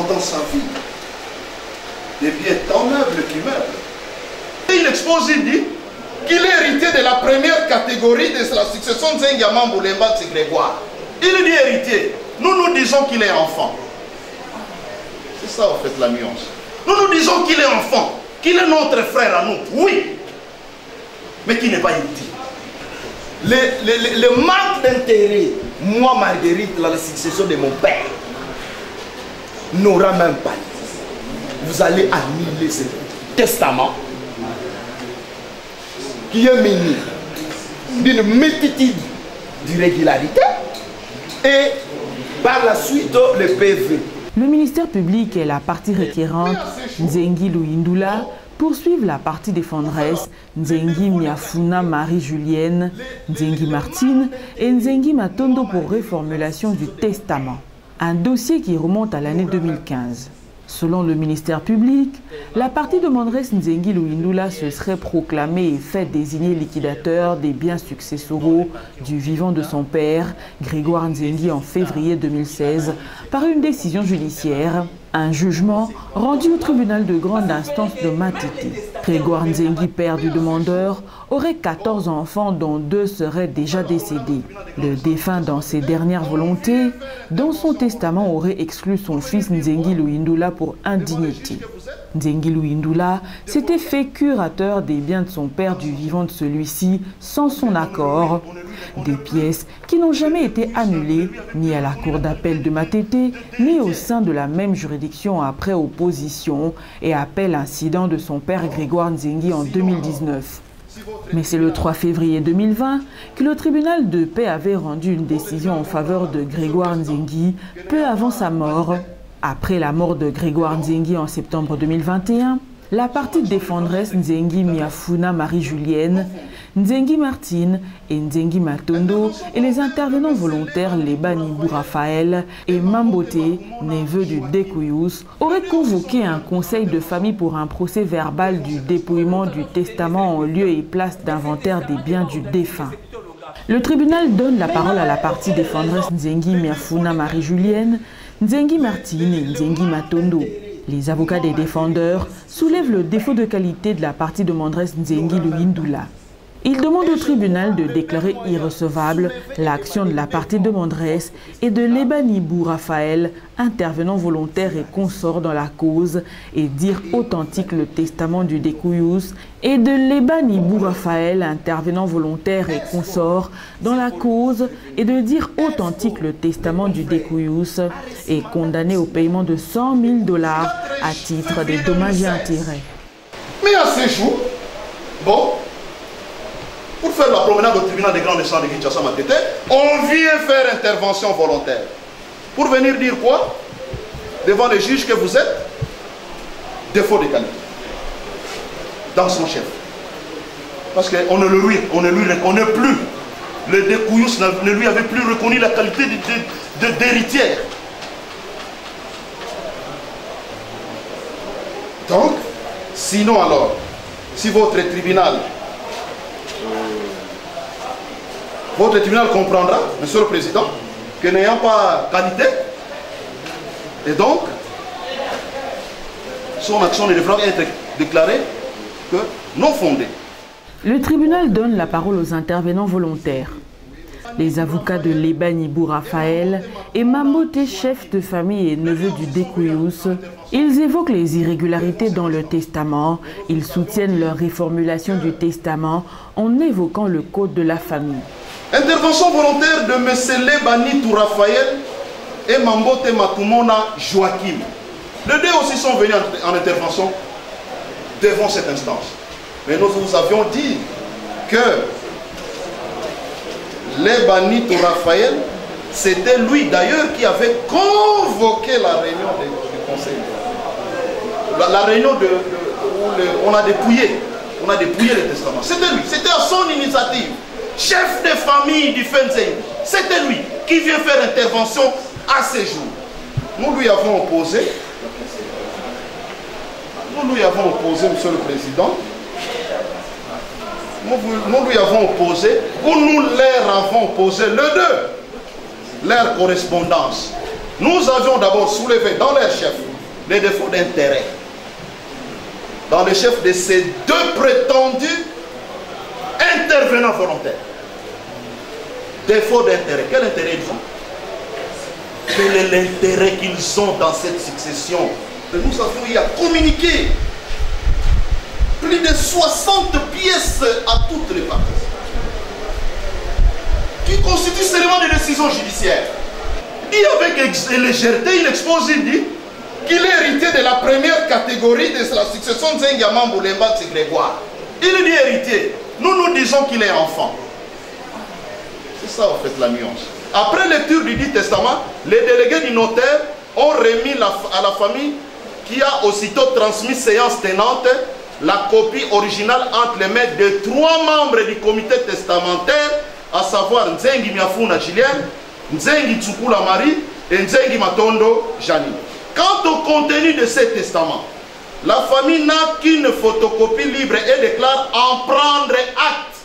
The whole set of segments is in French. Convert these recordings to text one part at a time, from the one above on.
pendant sa vie. Des biens tant meubles qui meublent. Et il expose, il dit qu'il est héritier de la première catégorie de la succession de Nzengiama Mboulemba de Grégoire. Il dit héritier. Nous disons qu'il est enfant. C'est ça en fait la nuance. Nous disons qu'il est enfant, qu'il est notre frère à nous. Oui. Mais qui n'est pas héritier. Le manque d'intérêt, moi Marguerite, dans la succession de mon père, n'aura même pas. Vous allez annuler ce testament qui est muni d'une multitude d'irrégularités et par la suite le PV. Le ministère public et la partie requérante, Nzengi Luindula, poursuivent la partie défenderesse Nzengi Miafuna Marie-Julienne, Nzengi Martine et Nzengi Matondo pour réformulation du testament. Un dossier qui remonte à l'année 2015. Selon le ministère public, la partie demanderesse Nzengi Luindula se serait proclamée et fait désigner liquidateur des biens successoraux du vivant de son père, Grégoire Nzengi, en février 2016, par une décision judiciaire. Un jugement rendu au tribunal de grande instance de Matete. Grégoire Nzengi, père du demandeur, aurait 14 enfants dont 2 seraient déjà décédés. Le défunt, dans ses dernières volontés, dans son testament, aurait exclu son fils Nzengi Luindula pour indignité. Nzengi Luindula s'était fait curateur des biens de son père du vivant de celui-ci sans son accord. Des pièces qui n'ont jamais été annulées ni à la cour d'appel de Matete ni au sein de la même juridiction après opposition et appel incident de son père Grégoire Nzengi en 2019. Mais c'est le 3 février 2020 que le tribunal de paix avait rendu une décision en faveur de Grégoire Nzengi peu avant sa mort. Après la mort de Grégoire Nzengi en septembre 2021, la partie défenderesse Nzengi Miafuna Marie-Julienne, Nzengi Martine et Nzengi Matondo et les intervenants volontaires Lebanibou Raphaël et Mambote, neveu du Découyous, auraient convoqué un conseil de famille pour un procès verbal du dépouillement du testament en lieu et place d'inventaire des biens du défunt. Le tribunal donne la parole à la partie défenderesse Nzengi Miafuna Marie-Julienne, Nzengi Martine et Nzengi Matondo. Les avocats des défendeurs soulèvent le défaut de qualité de la partie demanderesse Nzengi Luindula. Ils demandent au tribunal de déclarer irrecevable l'action de la partie demanderesse et de Lebanibou Raphaël, intervenant volontaire et consort dans la cause, et dire authentique le testament du Découyous, et de Lebanibou Raphaël, intervenant volontaire et consort dans la cause, et de dire authentique le testament du Découyous, et condamné au paiement de 100 000 $ à titre des dommages et intérêts. Mais à ce jour, bon, pour faire la promenade au tribunal des grands instances de Kinshasa Matete, on vient faire intervention volontaire. Pour venir dire quoi? Devant les juges que vous êtes, défaut de qualité. Dans son chef. Parce qu'on ne lui reconnaît plus. Le Découyous ne lui avait plus reconnu la qualité d'héritière. Donc, sinon alors, si votre tribunal comprendra, Monsieur le Président, que n'ayant pas qualité, et donc, son action ne devra être déclarée que non fondée. Le tribunal donne la parole aux intervenants volontaires. Les avocats de Lebanibou Raphaël et Mambote, chef de famille et neveu du Découyous, ils évoquent les irrégularités dans le testament. Ils soutiennent leur réformulation du testament en évoquant le code de la famille. Intervention volontaire de M. Lebanitou Raphaël et Mambote Matumona Joachim. Les deux aussi sont venus en intervention devant cette instance. Mais nous vous avions dit que Lebanitou Raphaël, c'était lui d'ailleurs qui avait convoqué la réunion du conseil. La réunion où on a dépouillé le testament. C'était lui, c'était à son initiative. Chef de famille du Fenzei, c'était lui qui vient faire intervention à ces jours. Nous lui avons opposé, Monsieur le Président, nous lui avons opposé, ou nous leur avons opposé le deux, leur correspondance. Nous avions d'abord soulevé dans leur chef les défauts d'intérêt dans le chef de ces deux prétendus intervenants volontaires. Défaut d'intérêt. Quel intérêt ils ont? Quel est l'intérêt qu'ils ont dans cette succession? Nous avons eu à communiquer plus de 60 pièces à toutes les parties, qui constituent seulement des décisions judiciaires. Et avec légèreté, il expose, il dit qu'il est héritier de la première catégorie de la succession de Nzengiama Mboulemba Grégoire. Il dit héritier. Nous disons qu'il est enfant. C'est ça en fait la nuance. Après lecture du dit testament, les délégués du notaire ont remis à la famille, qui a aussitôt transmis séance tenante la copie originale entre les mains de 3 membres du comité testamentaire, à savoir Nzengi Miafuna Julien, Nzengi Tsukula Marie et Nzengi Matondo Jani. Quant au contenu de ces testaments, la famille n'a qu'une photocopie libre et déclare en prendre acte.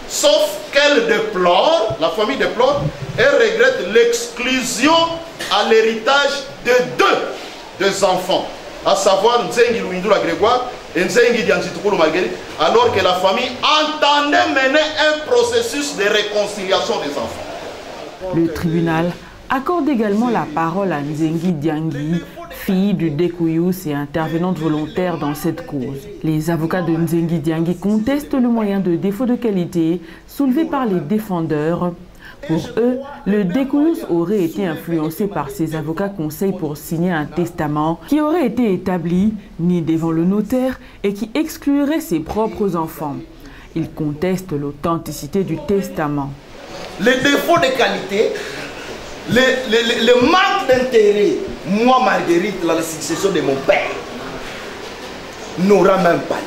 Sauf qu'elle déplore, la famille déplore, et regrette l'exclusion à l'héritage de deux enfants, à savoir Nzengi Luindula Grégoire et Nzengi Dianzitukulu Marguerite, alors que la famille entendait mener un processus de réconciliation des enfants. Le tribunal accorde également la parole à Nzengi Diangui, fille du Dekuyus et intervenante volontaire dans cette cause. Les avocats de Nzengi Diangui contestent le moyen de défaut de qualité soulevé par les défendeurs. Pour eux, le Dekuyus aurait été influencé par ses avocats conseils pour signer un testament qui aurait été établi ni devant le notaire et qui exclurait ses propres enfants. Ils contestent l'authenticité du testament. Les défauts de qualité, le manque d'intérêt, moi Marguerite, dans la succession de mon père, n'aura même pas.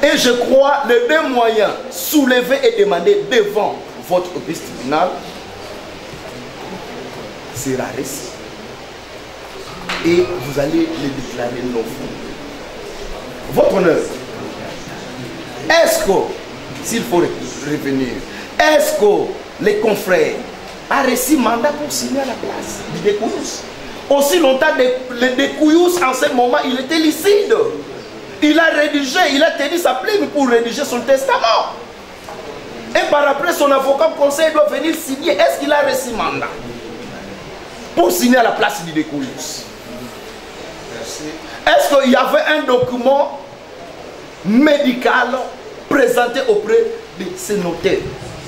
Et je crois les deux moyens soulevés et demandés devant votre office tribunal sera récit. Et vous allez les déclarer non faux. Votre honneur, est-ce que, s'il faut revenir, est-ce que les confrères a reçu mandat pour signer à la place du Dekuyus? Aussi longtemps, le Dekuyus, en ce moment, il était licide. Il a rédigé, il a tenu sa plume pour rédiger son testament. Et par après, son avocat conseil doit venir signer. Est-ce qu'il a reçu mandat pour signer à la place du Dekuyus? Est-ce qu'il y avait un document médical présenté auprès de ce notaire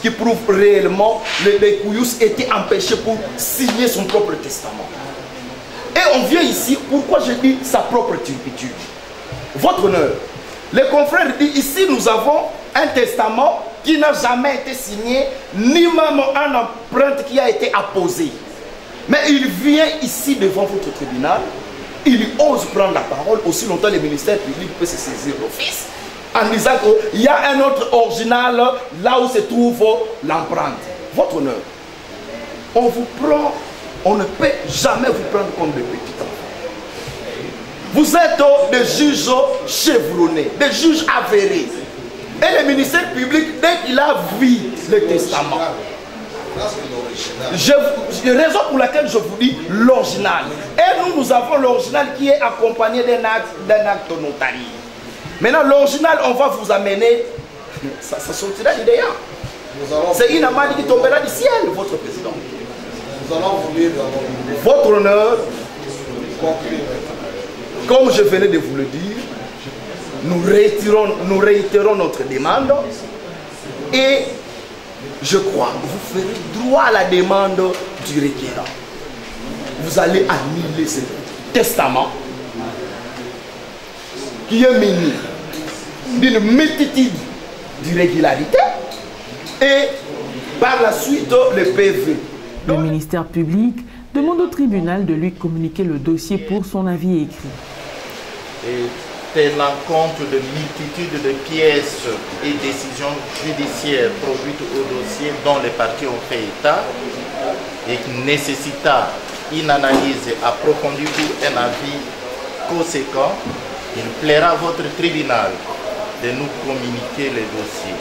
qui prouve réellement que le Dekuyus était empêché pour signer son propre testament? Et on vient ici, pourquoi je dis sa propre turpitude? Votre honneur, les confrères disent ici nous avons un testament qui n'a jamais été signé, ni même une empreinte qui a été apposée. Mais il vient ici devant votre tribunal, il ose prendre la parole, aussi longtemps le ministère public peut se saisir d'office, en disant qu'il y a un autre original là où se trouve l'empreinte. Votre honneur, on vous prend, on ne peut jamais vous prendre comme des petits enfants. Vous êtes des juges chevronnés, des juges avérés. Et le ministère public, dès qu'il a vu le testament, raison pour laquelle je vous dis l'original. Et nous avons l'original qui est accompagné d'un acte notarié. Maintenant, l'original, on va vous amener, ça sortira d'idéal. C'est une amende qui tombera du ciel, votre président. Nous allons vous lire votre honneur, comme je venais de vous le dire, nous réitérons notre demande et je crois que vous ferez droit à la demande du requérant. Vous allez annuler ce testament qui est muni d'une multitude d'irrégularités et par la suite le PV. Le ministère public demande au tribunal de lui communiquer le dossier pour son avis écrit. Et tenant compte de multitudes de pièces et décisions judiciaires produites au dossier dont les parties ont fait état et qui nécessita une analyse approfondie ou un avis conséquent, il plaira à votre tribunal de nous communiquer les dossiers.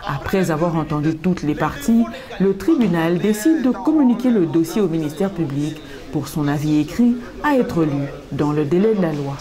Après avoir entendu toutes les parties, le tribunal décide de communiquer le dossier au ministère public pour son avis écrit à être lu dans le délai de la loi.